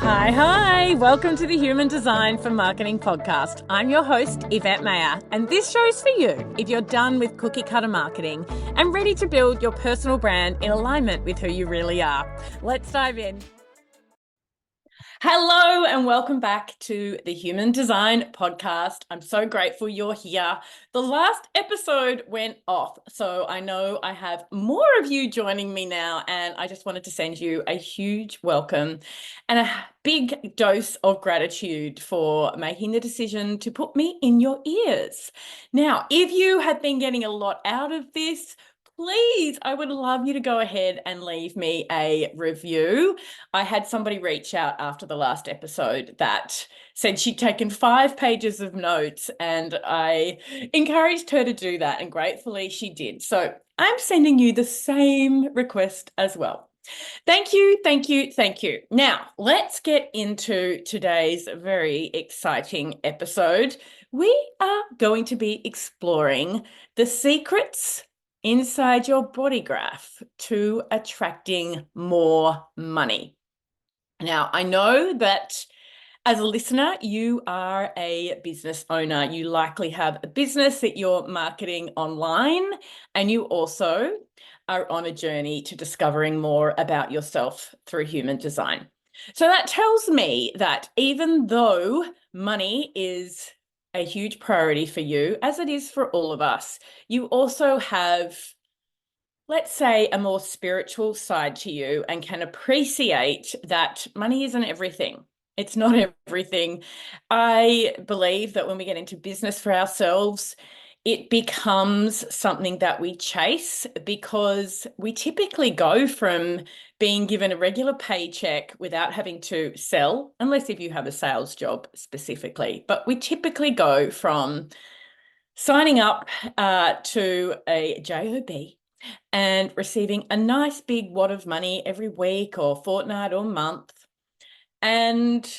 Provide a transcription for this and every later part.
Hi. Welcome to the Human Design for Marketing podcast. I'm your host, Yvette Mayer, and this show's for you if you're done with cookie cutter marketing and ready to build your personal brand in alignment with who you really are. Let's dive in. Hello and welcome back to the Human Design podcast. I'm so grateful you're here. The last episode went off, so I know I have more of you joining me now, and I just wanted to send you a huge welcome and a big dose of gratitude for making the decision to put me in your ears. Now, if you have been getting a lot out of this, please, I would love you to go ahead and leave me a review. I had somebody reach out after the last episode that said she'd taken 5 pages of notes, and I encouraged her to do that, and gratefully she did. So I'm sending you the same request as well. Thank you. Now, let's get into today's very exciting episode. We are going to be exploring the secrets inside your body graph to attracting more money. Now, I know that as a listener, you are a business owner. You likely have a business that you're marketing online, and you also are on a journey to discovering more about yourself through human design. So that tells me that even though money is a huge priority for you, as it is for all of us, you also have, let's say, a more spiritual side to you and can appreciate that money isn't everything. It's not everything. I believe that when we get into business for ourselves, it becomes something that we chase because we typically go from being given a regular paycheck without having to sell, unless if you have a sales job specifically. But we typically go from signing up to a job and receiving a nice big wad of money every week or fortnight or month. And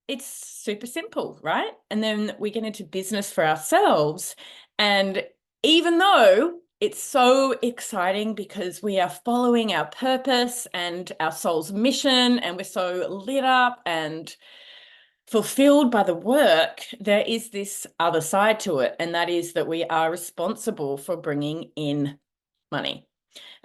it's super simple, right? And then we get into business for ourselves. And even though it's so exciting because we are following our purpose and our soul's mission, and we're so lit up and fulfilled by the work, there is this other side to it. And that is that we are responsible for bringing in money.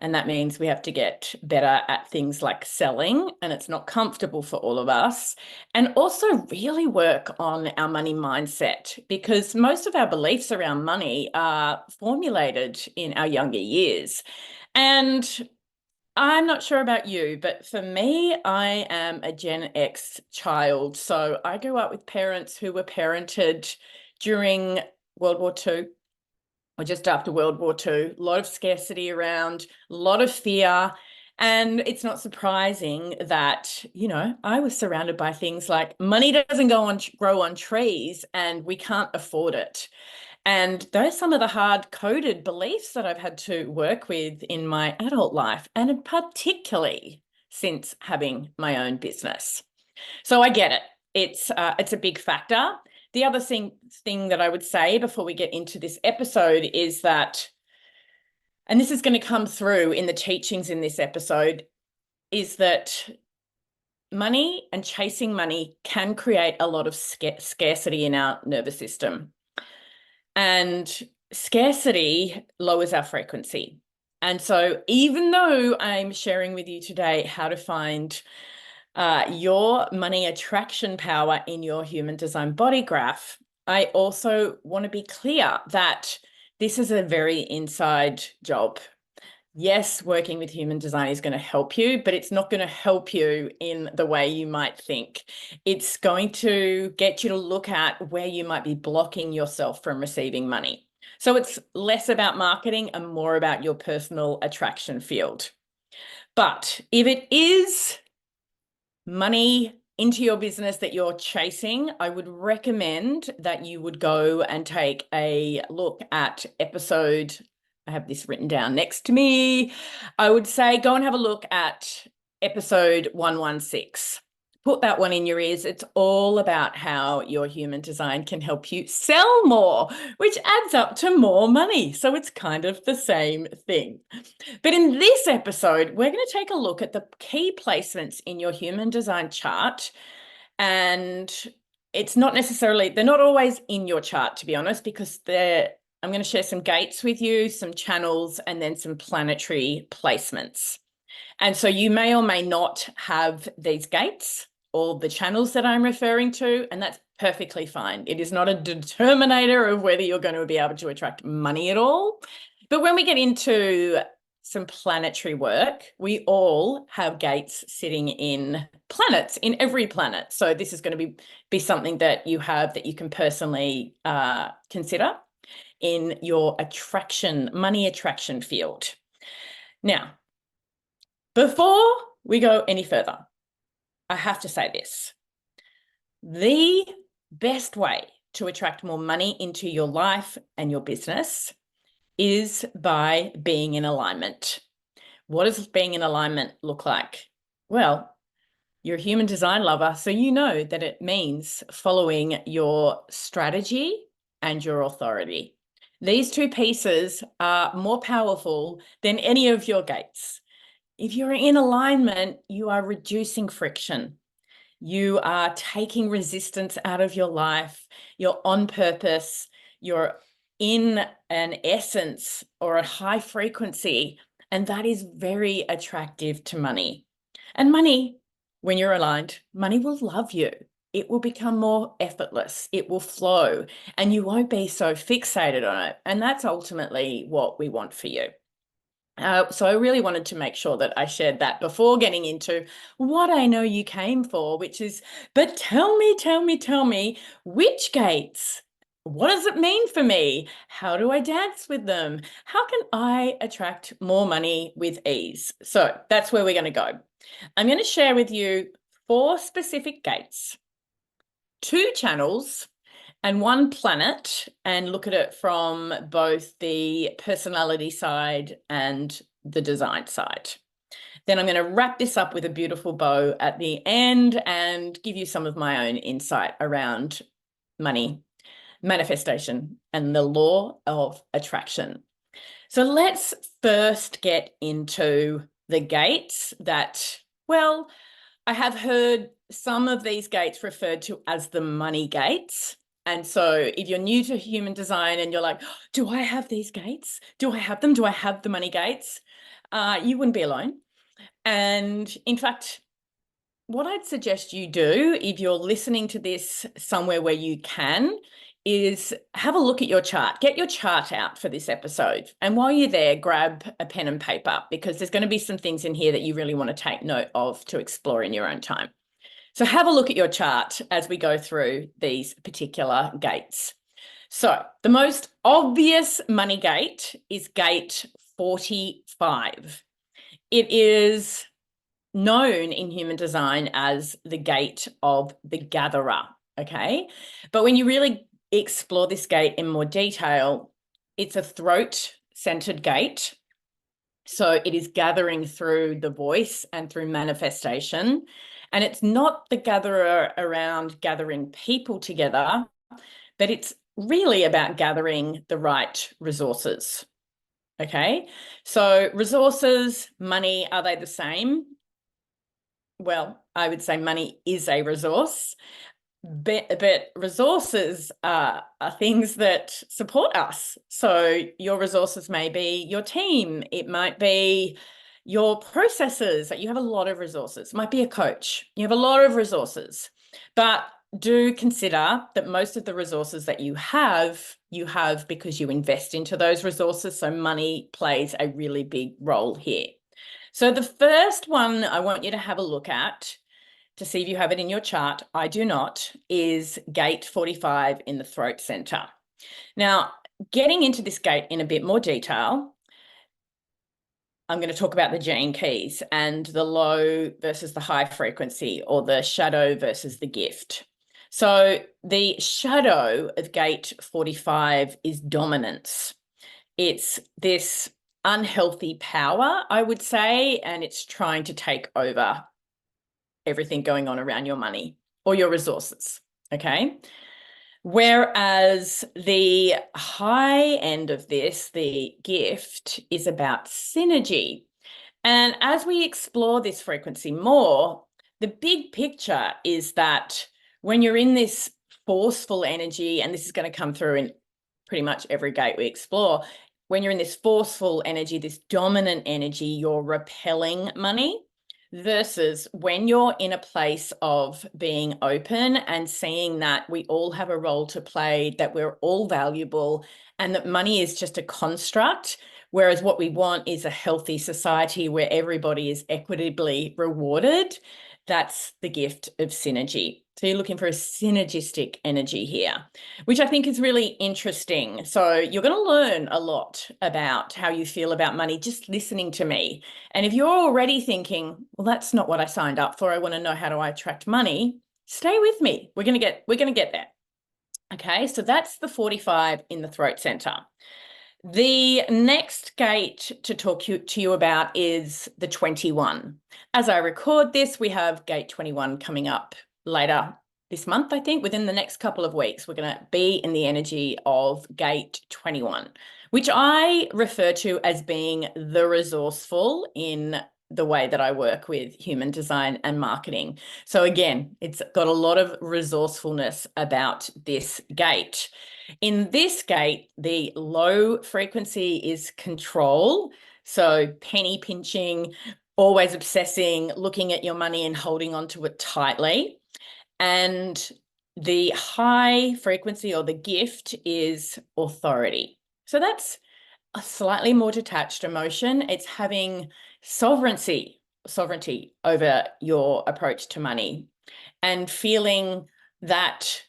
And that means we have to get better at things like selling, and it's not comfortable for all of us. And also really work on our money mindset, because most of our beliefs around money are formulated in our younger years. And I'm not sure about you, but for me, I am a Gen X child. So I grew up with parents who were parented during World War II. Or just after World War II, a lot of scarcity around, a lot of fear. And it's not surprising that, I was surrounded by things like money doesn't grow on trees and we can't afford it. And those are some of the hard-coded beliefs that I've had to work with in my adult life, and particularly since having my own business. So I get it. It's a big factor. The other thing that I would say before we get into this episode is that, and this is going to come through in the teachings in this episode, is that money and chasing money can create a lot of scarcity in our nervous system. And scarcity lowers our frequency. And so even though I'm sharing with you today how to find your money attraction power in your human design body graph, I also want to be clear that this is a very inside job. Yes, working with human design is going to help you, but it's not going to help you in the way you might think. It's going to get you to look at where you might be blocking yourself from receiving money. So it's less about marketing and more about your personal attraction field. But if it is money into your business that you're chasing, I would recommend that you would go and take a look at episode, I have this written down next to me. I would say go and have a look at episode 116. Put that one in your ears. It's all about how your human design can help you sell more, which adds up to more money. So it's kind of the same thing. But in this episode, we're going to take a look at the key placements in your human design chart And it's not necessarily, they're not always in your chart, to be honest, because I'm going to share some gates with you, some channels, and then some planetary placements. And so you may or may not have these gates or the channels that I'm referring to, and that's perfectly fine. It is not a determinator of whether you're going to be able to attract money at all. But when we get into some planetary work, we all have gates sitting in planets, in every planet. So this is going to be something that you have that you can personally consider in your money attraction field. Now, before we go any further, I have to say this. The best way to attract more money into your life and your business is by being in alignment. What does being in alignment look like? Well, you're a human design lover, so you know that it means following your strategy and your authority. These two pieces are more powerful than any of your gates. If you're in alignment, you are reducing friction. You are taking resistance out of your life. You're on purpose. You're in an essence or a high frequency. And that is very attractive to money. And money, when you're aligned, money will love you. It will become more effortless. It will flow and you won't be so fixated on it. And that's ultimately what we want for you. So I really wanted to make sure that I shared that before getting into what I know you came for, which is, but tell me, which gates? What does it mean for me? How do I dance with them? How can I attract more money with ease? So that's where we're going to go. I'm going to share with you 4 specific gates, 2 channels, and 1 planet, and look at it from both the personality side and the design side. Then I'm going to wrap this up with a beautiful bow at the end and give you some of my own insight around money, manifestation, and the law of attraction. So let's first get into the gates that, well, I have heard some of these gates referred to as the money gates. And so if you're new to human design and you're like, oh, do I have these gates? Do I have them? Do I have the money gates? You wouldn't be alone. And in fact, what I'd suggest you do if you're listening to this somewhere where you can is have a look at your chart. Get your chart out for this episode. And while you're there, grab a pen and paper because there's going to be some things in here that you really want to take note of to explore in your own time. So have a look at your chart as we go through these particular gates. So the most obvious money gate is gate 45. It is known in human design as the gate of the gatherer, okay? But when you really explore this gate in more detail, it's a throat-centered gate. So it is gathering through the voice and through manifestation. And it's not the gatherer around gathering people together, but it's really about gathering the right resources. Okay, so resources, money, are they the same? Well, I would say money is a resource, but resources are things that support us. So your resources may be your team. It might be your processes. You have a lot of resources. It might be a coach. You have a lot of resources. But do consider that most of the resources that you have because you invest into those resources. So money plays a really big role here. So the first one I want you to have a look at to see if you have it in your chart, I do not, is gate 45 in the throat center. Now, getting into this gate in a bit more detail, I'm going to talk about the gene keys and the low versus the high frequency, or the shadow versus the gift. So the shadow of gate 45 is dominance. It's this unhealthy power, I would say, and it's trying to take over everything going on around your money or your resources, okay? Whereas the high end of this, the gift, is about synergy. And as we explore this frequency more, the big picture is that when you're in this forceful energy, and this is going to come through in pretty much every gate we explore, when you're in this forceful energy, this dominant energy, you're repelling money, versus when you're in a place of being open and seeing that we all have a role to play, that we're all valuable, and that money is just a construct. Whereas what we want is a healthy society where everybody is equitably rewarded. That's the gift of synergy. So you're looking for a synergistic energy here, which I think is really interesting. So you're going to learn a lot about how you feel about money just listening to me. And if you're already thinking, well, that's not what I signed up for, I want to know how do I attract money, stay with me. We're going to get there. Okay, so that's the 45 in the throat center. The next gate to talk to you about is the 21. As I record this, we have gate 21 coming up later this month, I think. Within the next couple of weeks, we're going to be in the energy of gate 21, which I refer to as being the resourceful in the way that I work with human design and marketing. So again, it's got a lot of resourcefulness about this gate. In this gate, the low frequency is control. So penny pinching, always obsessing, looking at your money and holding onto it tightly. And the high frequency, or the gift, is authority. So that's a slightly more detached emotion. It's having sovereignty over your approach to money, and feeling that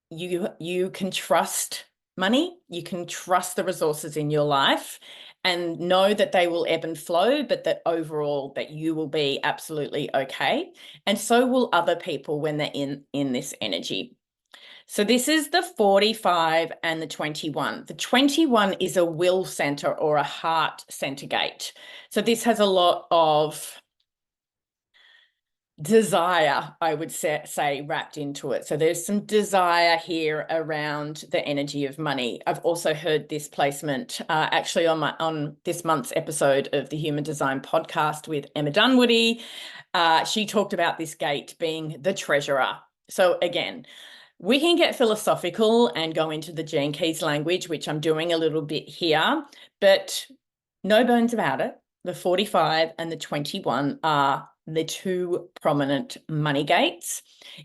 you can trust money, you can trust the resources in your life, and know that they will ebb and flow, but that overall that you will be absolutely okay. And so will other people when they're in this energy. So this is the 45 and the 21. The 21 is a will center, or a heart center gate. So this has a lot of desire, I would say, wrapped into it. So there's some desire here around the energy of money. I've also heard this placement actually on this month's episode of the Human Design podcast with Emma Dunwoody. She talked about this gate being the treasurer. So again, we can get philosophical and go into the Gene Keys language, which I'm doing a little bit here, but no bones about it. The 45 and the 21 are the two prominent money gates.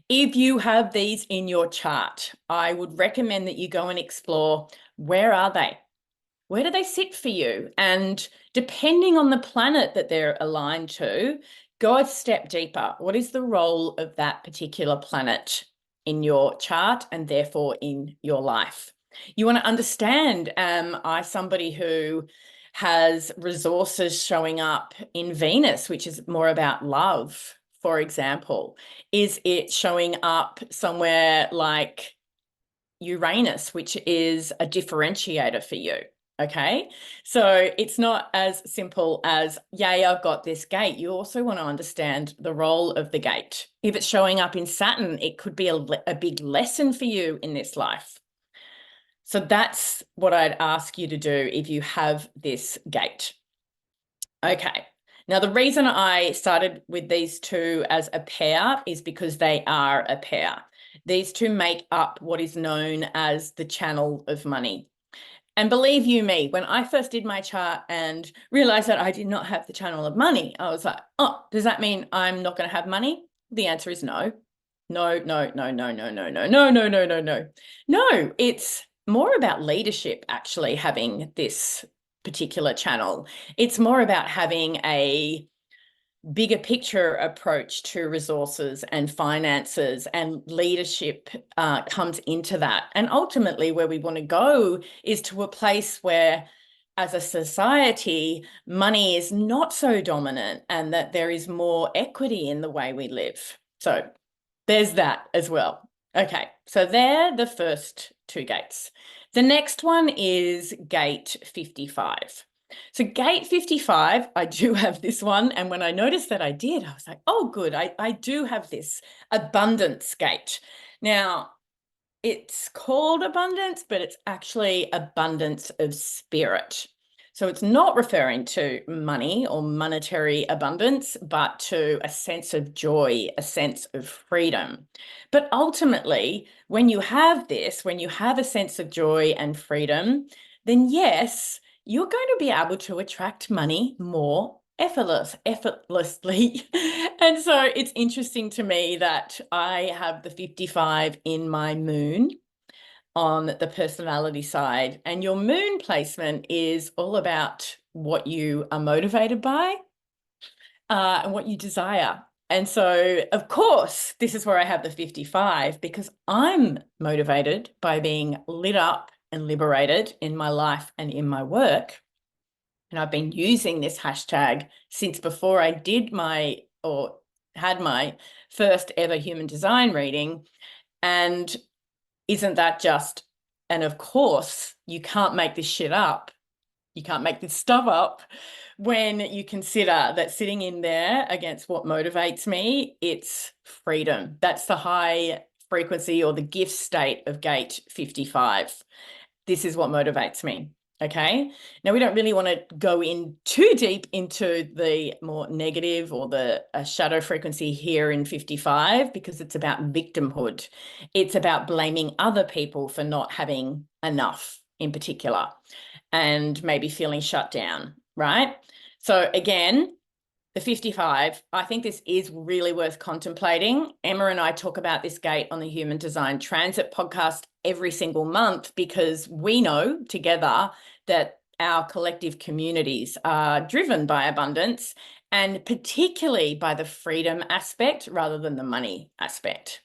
If you have these in your chart, I would recommend that you go and explore, where are they? Where do they sit for you? And depending on the planet that they're aligned to, go a step deeper. What is the role of that particular planet in your chart, and therefore in your life? You want to understand, am I somebody who has resources showing up in Venus, which is more about love, for example? Is it showing up somewhere like Uranus, which is a differentiator for you? Okay, so it's not as simple as, yay, I've got this gate. You also want to understand the role of the gate. If it's showing up in Saturn, it could be a big lesson for you in this life. So that's what I'd ask you to do if you have this gate. Okay, now the reason I started with these two as a pair is because they are a pair. These two make up what is known as the channel of money. And believe you me, when I first did my chart and realized that I did not have the channel of money, I was like, oh, does that mean I'm not going to have money? The answer is no. No, no, no, no, no, no, no, no, no, no, no, no. No, it's more about leadership, actually, having this particular channel. It's more about having a bigger picture approach to resources and finances, and leadership comes into that. And ultimately, where we want to go is to a place where, as a society, money is not so dominant, and that there is more equity in the way we live. So there's that as well. Okay, so they're the first two gates. The next one is gate 55. So gate 55, I do have this one. And when I noticed that I did, I was like, oh, good, I do have this abundance gate. Now, it's called abundance, but it's actually abundance of spirit. So it's not referring to money or monetary abundance, but to a sense of joy, a sense of freedom. But ultimately, when you have this, when you have a sense of joy and freedom, then yes, you're going to be able to attract money more effortlessly. And so it's interesting to me that I have the 55 in my moon on the personality side, and your moon placement is all about what you are motivated by and what you desire. And so, of course, this is where I have the 55, because I'm motivated by being lit up and liberated in my life and in my work. And I've been using this hashtag since before I did had my first ever human design reading. And isn't that just, and of course, you can't make this shit up. You can't make this stuff up when you consider that sitting in there against what motivates me, it's freedom. That's the high frequency or the gift state of gate 55. This is what motivates me. Okay. Now, we don't really want to go in too deep into the more negative or the shadow frequency here in 55, because it's about victimhood. It's about blaming other people for not having enough in particular and maybe feeling shut down, right? So again, the 55, I think this is really worth contemplating. Emma and I talk about this gate on the Human Design Transit podcast every single month, because we know together that our collective communities are driven by abundance, and particularly by the freedom aspect rather than the money aspect.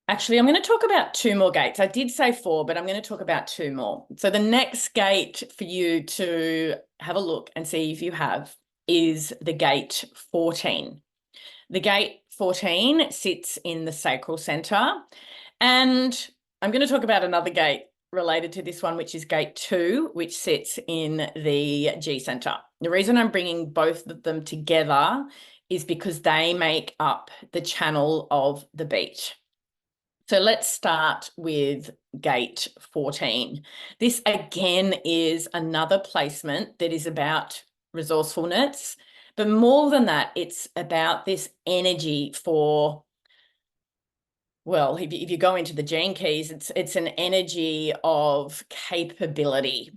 Actually, I'm going to talk about two more gates. I did say 4, but I'm going to talk about 2 more. So the next gate for you to have a look and see if you have is the gate 14. The gate 14 sits in the sacral center. And I'm going to talk about another gate related to this one, which is gate 2, which sits in the G center. The reason I'm bringing both of them together is because they make up the channel of the beat. So let's start with gate 14. This again is another placement that is about resourcefulness, but more than that, it's about this energy for, well, if you go into the gene keys, it's an energy of capability,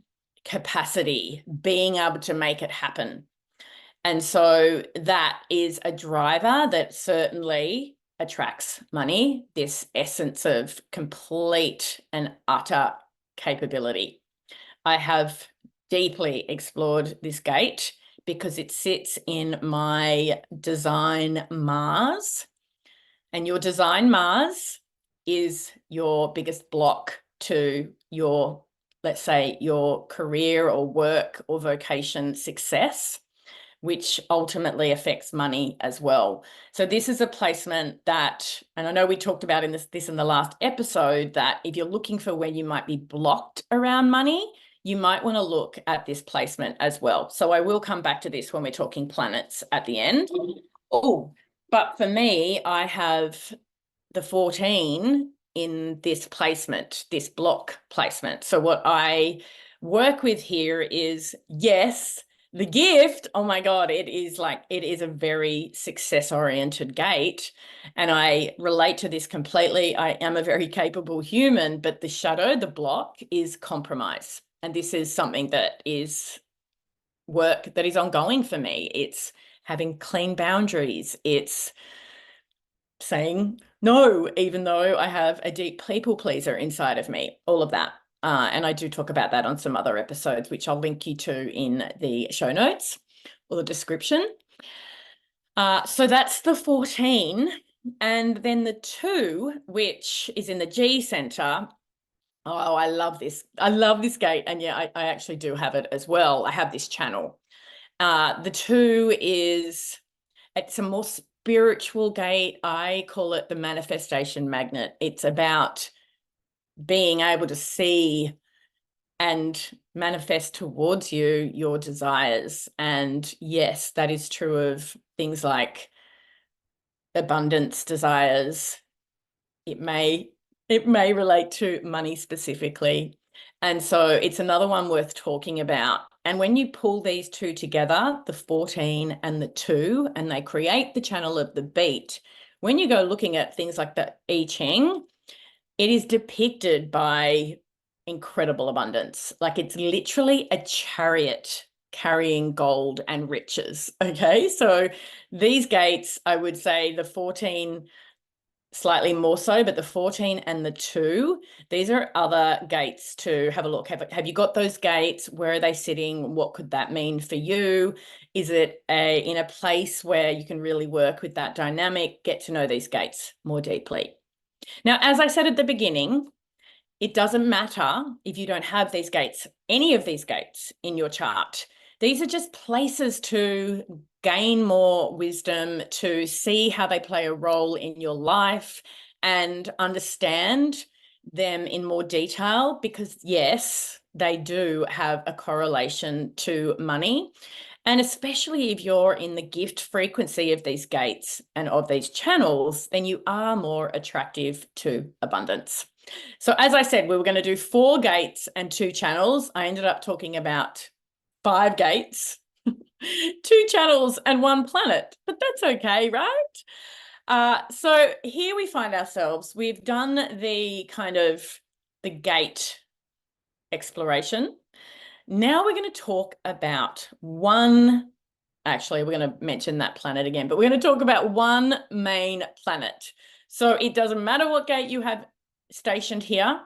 capacity, being able to make it happen. And so that is a driver that certainly attracts money, this essence of complete and utter capability. I have deeply explored this gate because it sits in my design Mars. And your design Mars is your biggest block to your, let's say, your career or work or vocation success, which ultimately affects money as well. So this is a placement that, and I know we talked about this in the last episode, that if you're looking for where you might be blocked around money, you might want to look at this placement as well. So I will come back to this when we're talking planets at the end. Oh, but for me, I have the 14 in this placement, this block placement. So what I work with here is, yes, the gift, oh my God, it is a very success-oriented gate. And I relate to this completely. I am a very capable human, but the shadow, the block, is compromise. And this is something that is work that is ongoing for me. It's having clean boundaries. It's saying no, even though I have a deep people pleaser inside of me, all of that. And I do talk about that on some other episodes, which I'll link you to in the show notes or the description. So that's the 14. And then the 2, which is in the G center. Oh, I love this. I love this gate. And yeah, I actually do have it as well. I have this channel. The 2 is, it's a more spiritual gate. I call it the manifestation magnet. It's about being able to see and manifest towards you your desires. And yes, that is true of things like abundance desires. It may relate to money specifically. And so it's another one worth talking about. And when you pull these two together, the 14 and the 2, and they create the channel of the beat, when you go looking at things like the I Ching, it is depicted by incredible abundance. Like it's literally a chariot carrying gold and riches. Okay. So these gates, I would say the 14 slightly more so, but the 14 and the 2, these are other gates to have a look. Have you got those gates? Where are they sitting? What could that mean for you? Is it in a place where you can really work with that dynamic, get to know these gates more deeply? Now, as I said at the beginning, it doesn't matter if you don't have these gates, any of these gates in your chart. These are just places to gain more wisdom, to see how they play a role in your life and understand them in more detail, because yes, they do have a correlation to money. And especially if you're in the gift frequency of these gates and of these channels, then you are more attractive to abundance. So as I said, we were going to do 4 gates and 2 channels. I ended up talking about 5 gates, 2 channels and 1 planet, but that's okay, right? So here we find ourselves. We've done the kind of the gate exploration. Now we're going to talk about actually, we're going to mention that planet again, but we're going to talk about one main planet. So it doesn't matter what gate you have stationed here.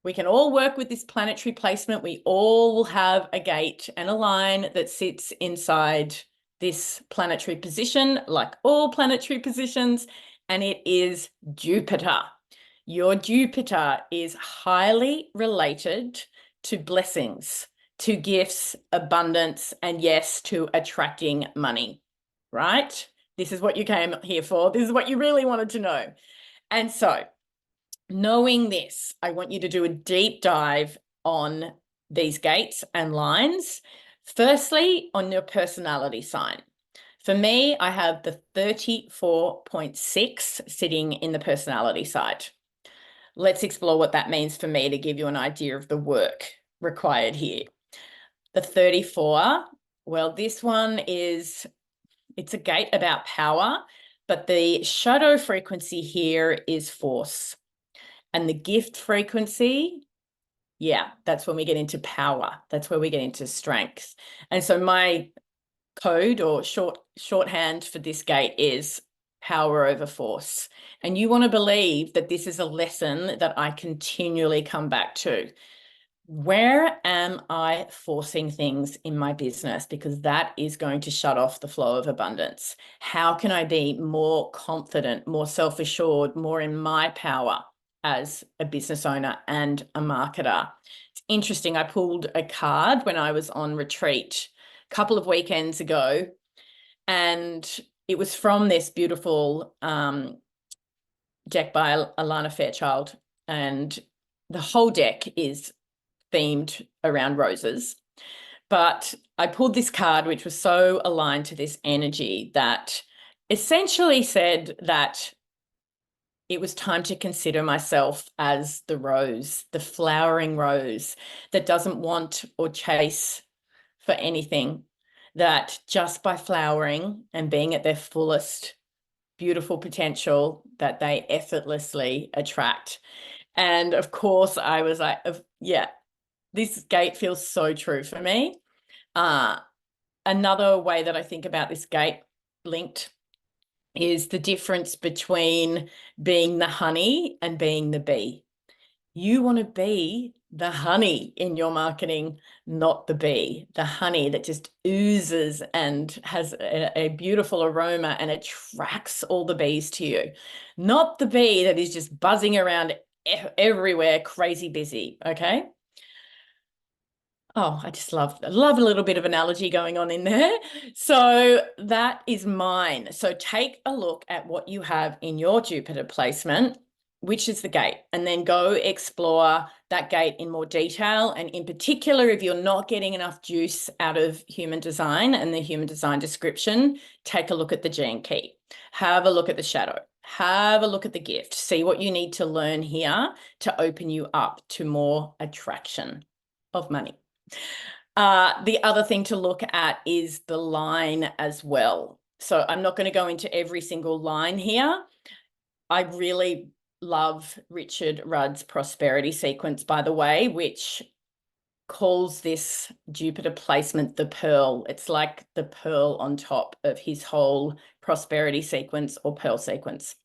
We can all work with this planetary placement. We all have a gate and a line that sits inside this planetary position, like all planetary positions, and it is Jupiter. Your Jupiter is highly related to blessings, to gifts, abundance, and yes, to attracting money, right? This is what you came here for. This is what you really wanted to know. And so knowing this, I want you to do a deep dive on these gates and lines. Firstly, on your personality sign. For me, I have the 34.6 sitting in the personality side. Let's explore what that means for me to give you an idea of the work required here. The 34, well, this one it's a gate about power, but the shadow frequency here is force. And the gift frequency, yeah, that's when we get into power. That's where we get into strength. And so my code or shorthand for this gate is power over force. And you want to believe that this is a lesson that I continually come back to. Where am I forcing things in my business? Because that is going to shut off the flow of abundance. How can I be more confident, more self-assured, more in my power as a business owner and a marketer? It's interesting. I pulled a card when I was on retreat a couple of weekends ago, and it was from this beautiful deck by Alana Fairchild, and the whole deck is themed around roses. But I pulled this card, which was so aligned to this energy that essentially said that it was time to consider myself as the rose, the flowering rose that doesn't want or chase for anything, that just by flowering and being at their fullest beautiful potential, that they effortlessly attract. And of course, I was like, yeah, this gate feels so true for me. Another way that I think about this gate linked is the difference between being the honey and being the bee. You want to be the honey in your marketing, not the bee. The honey that just oozes and has a beautiful aroma and attracts all the bees to you. Not the bee that is just buzzing around everywhere, crazy busy, okay? Oh, I just love a little bit of analogy going on in there. So that is mine. So take a look at what you have in your Jupiter placement, which is the gate, and then go explore that gate in more detail. And in particular, if you're not getting enough juice out of human design and the human design description, take a look at the gene key. Have a look at the shadow. have a look at the gift. See what you need to learn here to open you up to more attraction of money. The other thing to look at is the line as well. So I'm not going to go into every single line here. I really love Richard Rudd's prosperity sequence, by the way, which calls this Jupiter placement the pearl. It's like the pearl on top of his whole prosperity sequence or pearl sequence,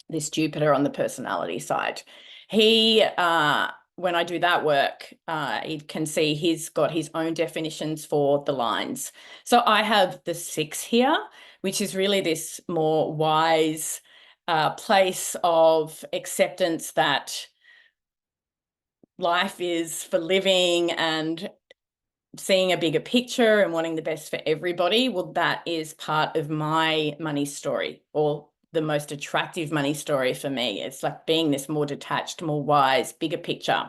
this Jupiter on the personality side. He, when I do that work, you can see he's got his own definitions for the lines. So I have the 6 here, which is really this more wise place of acceptance that life is for living and seeing a bigger picture and wanting the best for everybody. Well, that is part of my money story, or the most attractive money story for me. It's like being this more detached, more wise, bigger picture,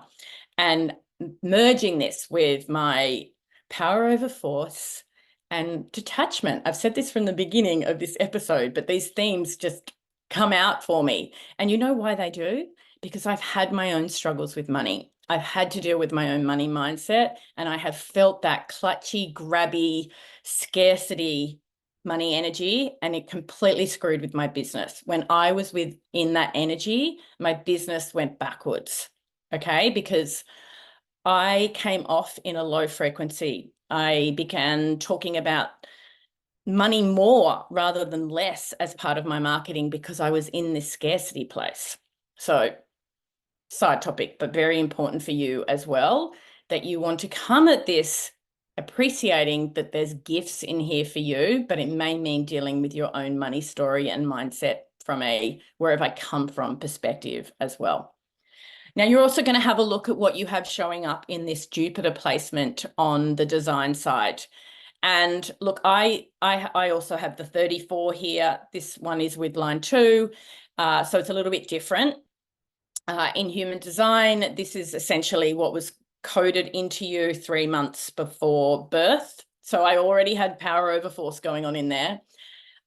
and merging this with my power over force and detachment. I've said this from the beginning of this episode, but these themes just come out for me. And you know why they do? Because I've had my own struggles with money. I've had to deal with my own money mindset, and I have felt that clutchy, grabby, scarcity money energy, and it completely screwed with my business. When I was in that energy, my business went backwards, okay? Because I came off in a low frequency. I began talking about money more rather than less as part of my marketing because I was in this scarcity place. So side topic, but very important for you as well, that you want to come at this appreciating that there's gifts in here for you, but it may mean dealing with your own money story and mindset from a where have I come from perspective as well. Now, you're also going to have a look at what you have showing up in this Jupiter placement on the design side. And look, I also have the 34 here. This one is with line 2, so it's a little bit different. In Human Design, this is essentially what was coded into you 3 months before birth. So I already had power over force going on in there.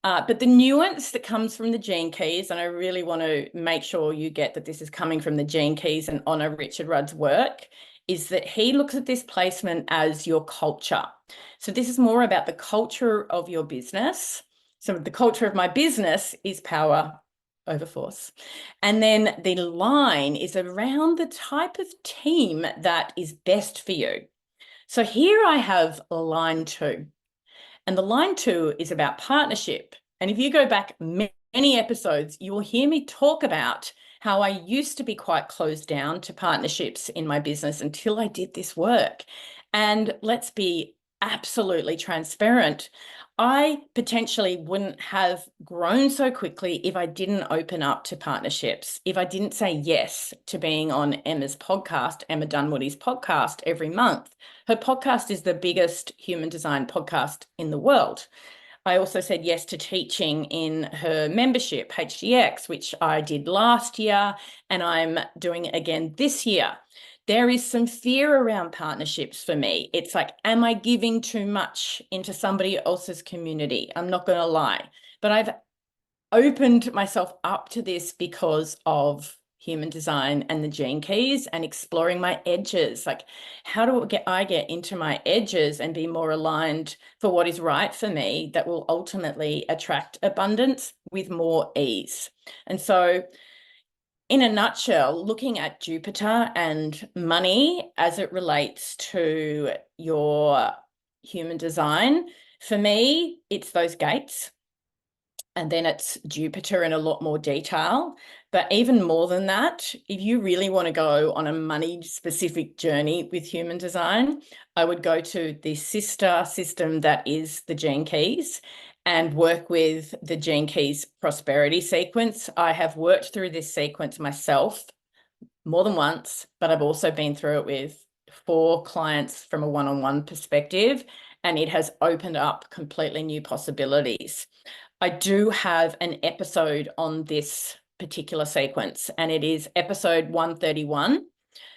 But the nuance that comes from the gene keys, and I really want to make sure you get that this is coming from the gene keys and honor Richard Rudd's work, is that he looks at this placement as your culture. So this is more about the culture of your business. So the culture of my business is power over force. And then the line is around the type of team that is best for you. So here I have line 2. And the line 2 is about partnership. And if you go back many episodes, you will hear me talk about how I used to be quite closed down to partnerships in my business until I did this work. And let's be absolutely transparent. I potentially wouldn't have grown so quickly if I didn't open up to partnerships, if I didn't say yes to being on Emma's podcast, Emma Dunwoody's podcast every month. Her podcast is the biggest human design podcast in the world. I also said yes to teaching in her membership, HDX, which I did last year, and I'm doing it again this year. There is some fear around partnerships for me. It's like, am I giving too much into somebody else's community? I'm not going to lie, but I've opened myself up to this because of Human Design and the gene keys and exploring my edges. Like, how do I get into my edges and be more aligned for what is right for me that will ultimately attract abundance with more ease? And so in a nutshell, looking at Jupiter and money as it relates to your human design, for me, it's those gates. And then it's Jupiter in a lot more detail. But even more than that, if you really want to go on a money-specific journey with human design, I would go to the sister system that is the gene keys and work with the gene keys prosperity sequence. I have worked through this sequence myself more than once, but I've also been through it with 4 clients from a one-on-one perspective, and it has opened up completely new possibilities. I do have an episode on this particular sequence, and it is episode 131.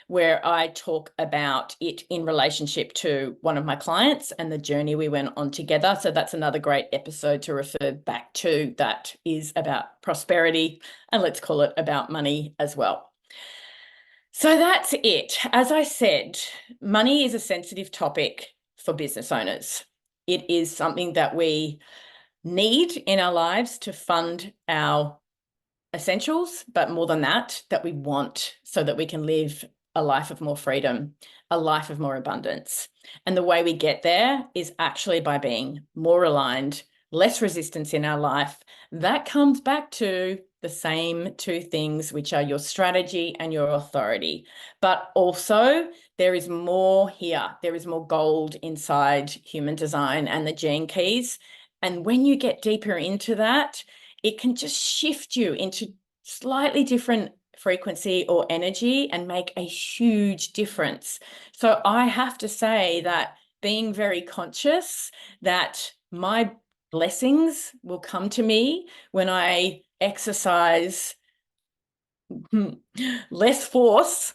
where I talk about it in relationship to one of my clients and the journey we went on together. So that's another great episode to refer back to that is about prosperity, and let's call it about money as well. So that's it. As I said, money is a sensitive topic for business owners. It is something that we need in our lives to fund our essentials, but more than that, that we want so that we can live a life of more freedom, a life of more abundance. And the way we get there is actually by being more aligned, less resistance in our life. That comes back to the same two things, which are your strategy and your authority. But also there is more here. There is more gold inside human design and the gene keys. And when you get deeper into that, it can just shift you into slightly different frequency or energy and make a huge difference. So I have to say that being very conscious that my blessings will come to me when I exercise less force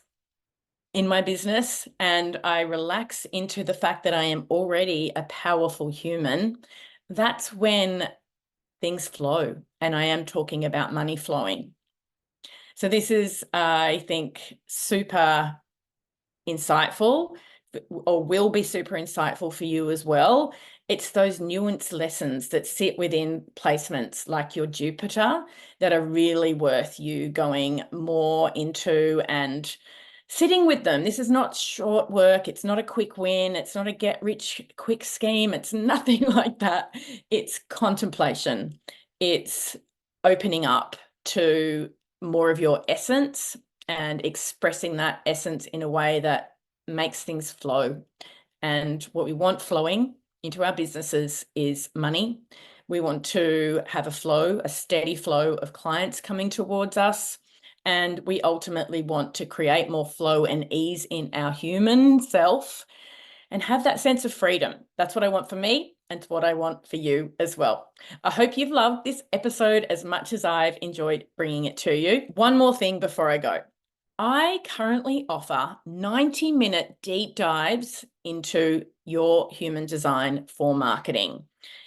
in my business and I relax into the fact that I am already a powerful human, that's when things flow. And I am talking about money flowing. So this is, I think, super insightful, or will be super insightful for you as well. It's those nuanced lessons that sit within placements like your Jupiter that are really worth you going more into and sitting with them. This is not short work. It's not a quick win. It's not a get rich quick scheme. It's nothing like that. It's contemplation. It's opening up to more of your essence and expressing that essence in a way that makes things flow. And what we want flowing into our businesses is money. We want to have a flow, a steady flow of clients coming towards us. And we ultimately want to create more flow and ease in our human self and have that sense of freedom. That's what I want for me and what I want for you as well. I hope you've loved this episode as much as I've enjoyed bringing it to you. One more thing before I go. I currently offer 90-minute deep dives into your human design for marketing.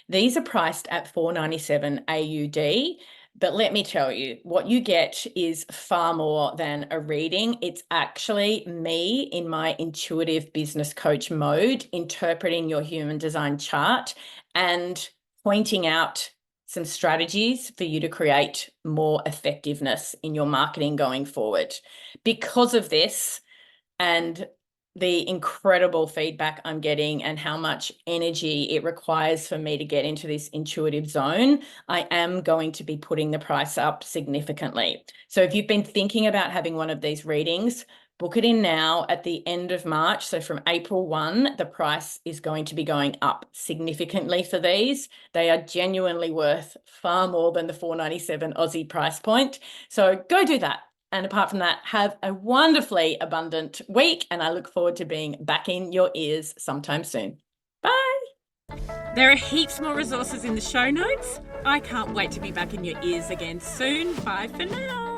These are priced at $497 AUD. But let me tell you, what you get is far more than a reading. It's actually me in my intuitive business coach mode, interpreting your human design chart and pointing out some strategies for you to create more effectiveness in your marketing going forward. Because of this and the incredible feedback I'm getting and how much energy it requires for me to get into this intuitive zone, I am going to be putting the price up significantly. So if you've been thinking about having one of these readings, book it in now at the end of March. So from April 1, the price is going to be going up significantly for these. They are genuinely worth far more than the $497 Aussie price point. So go do that. And apart from that, have a wonderfully abundant week. And I look forward to being back in your ears sometime soon. Bye. There are heaps more resources in the show notes. I can't wait to be back in your ears again soon. Bye for now.